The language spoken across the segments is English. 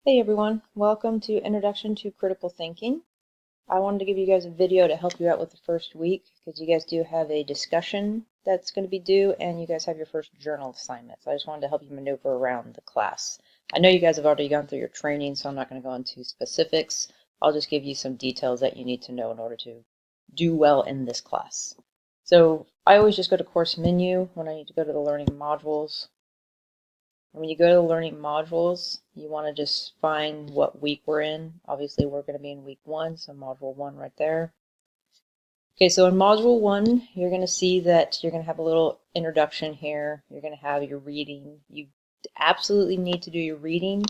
Hey everyone, welcome to Introduction to Critical Thinking. I wanted to give you guys a video to help you out with the first week because you guys do have a discussion that's going to be due and you guys have your first journal assignment. So I just wanted to help you maneuver around the class. I know you guys have already gone through your training, so I'm not going to go into specifics. I'll just give you some details that you need to know in order to do well in this class. So I always just go to course menu when I need to go to the learning modules. And when you go to the learning modules, you want to just find what week we're in. Obviously, we're going to be in week 1, so module 1 right there. Okay, so in module 1, you're going to see that you're going to have a little introduction here. You're going to have your reading. You absolutely need to do your reading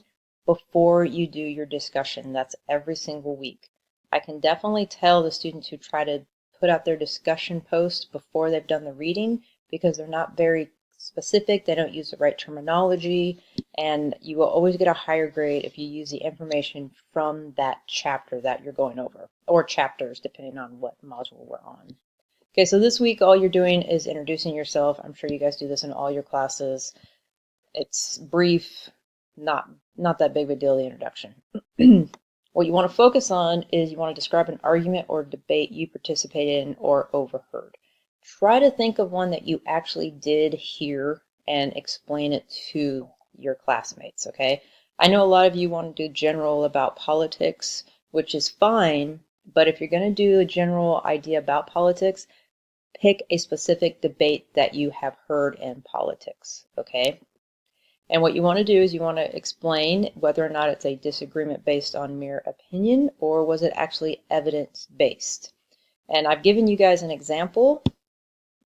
before you do your discussion. That's every single week. I can definitely tell the students who try to put out their discussion post before they've done the reading because they're not very specific, they don't use the right terminology, and you will always get a higher grade if you use the information from that chapter that you're going over, or chapters depending on what module we're on. Okay, so this week all you're doing is introducing yourself. I'm sure you guys do this in all your classes. It's brief, not that big of a deal, the introduction. What you want to focus on is you want to describe an argument or debate you participated in or overheard. Try to think of one that you actually did hear and explain it to your classmates, okay? I know a lot of you want to do general about politics, which is fine, but if you're going to do a general idea about politics, pick a specific debate that you have heard in politics, okay? And what you want to do is you want to explain whether or not it's a disagreement based on mere opinion or was it actually evidence-based. And I've given you guys an example,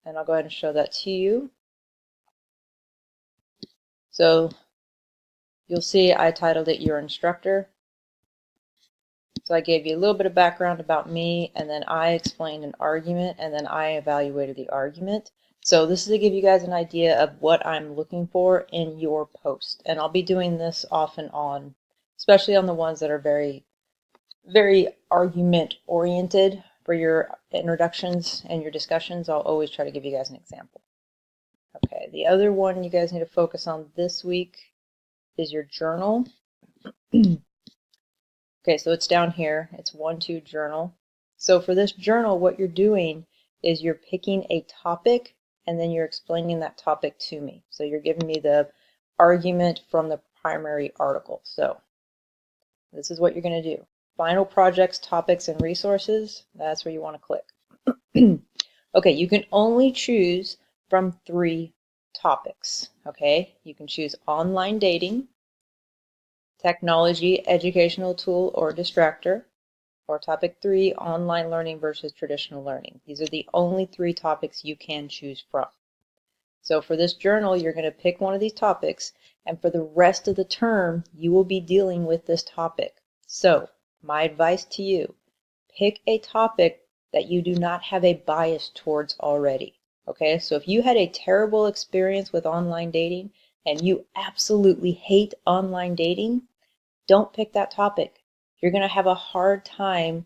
and I'll go ahead and show that to you. So you'll see I titled it Your Instructor. So I gave you a little bit of background about me, and then I explained an argument, and then I evaluated the argument. So this is to give you guys an idea of what I'm looking for in your post. And I'll be doing this off and on, especially on the ones that are very, very argument oriented for your introductions and your discussions. I'll always try to give you guys an example. Okay, the other one you guys need to focus on this week is your journal. Okay, so it's down here. It's 1-2 journal. So for this journal, what you're doing is you're picking a topic and then you're explaining that topic to me. So you're giving me the argument from the primary article. So this is what you're going to do. Final projects, topics, and resources. That's where you want to click. Okay, you can only choose from 3 topics. Okay, you can choose online dating, technology, educational tool, or distractor, or topic 3, online learning versus traditional learning. These are the only 3 topics you can choose from. So for this journal, you're going to pick one of these topics, and for the rest of the term, you will be dealing with this topic. So my advice to you, pick a topic that you do not have a bias towards already. Okay, so if you had a terrible experience with online dating and you absolutely hate online dating, don't pick that topic. You're going to have a hard time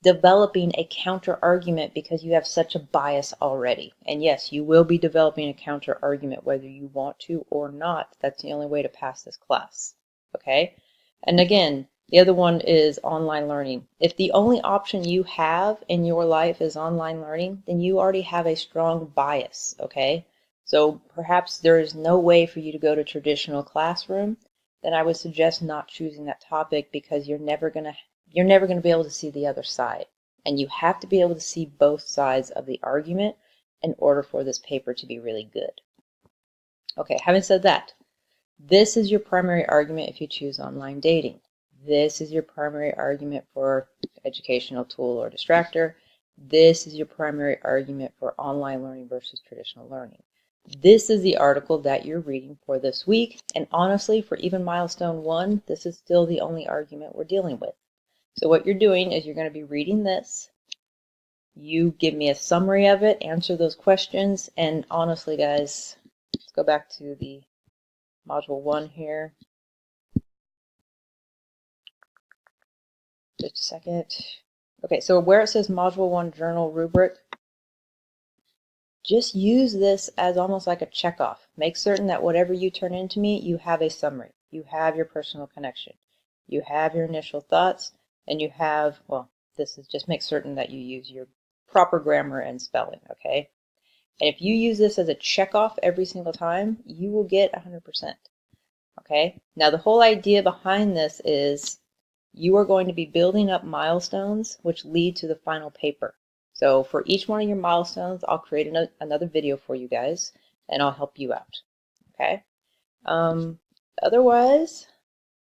developing a counter argument because you have such a bias already. And yes, you will be developing a counter argument whether you want to or not. That's the only way to pass this class. Okay? And again, the other one is online learning. If the only option you have in your life is online learning, then you already have a strong bias. Okay? So perhaps there is no way for you to go to traditional classroom, then I would suggest not choosing that topic because you're never going to be able to see the other side. And you have to be able to see both sides of the argument in order for this paper to be really good. Okay, having said that, this is your primary argument if you choose online dating. This is your primary argument for educational tool or distractor. This is your primary argument for online learning versus traditional learning. This is the article that you're reading for this week, and honestly, for even milestone 1, this is still the only argument we're dealing with. So what you're doing is you're going to be reading this. You give me a summary of it, answer those questions, and honestly, guys, let's go back to the module 1 here. Just a second. Okay, so where it says module 1 journal rubric, just use this as almost like a checkoff. Make certain that whatever you turn into me, you have a summary. You have your personal connection. you have your initial thoughts, and you have, well, this is just make certain that you use your proper grammar and spelling, okay? And if you use this as a check off every single time, you will get 100%. Okay? Now the whole idea behind this is you are going to be building up milestones which lead to the final paper. So for each one of your milestones, I'll create another video for you guys, and I'll help you out. Okay? Otherwise,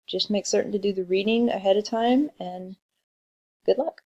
just make certain to do the reading ahead of time, and good luck.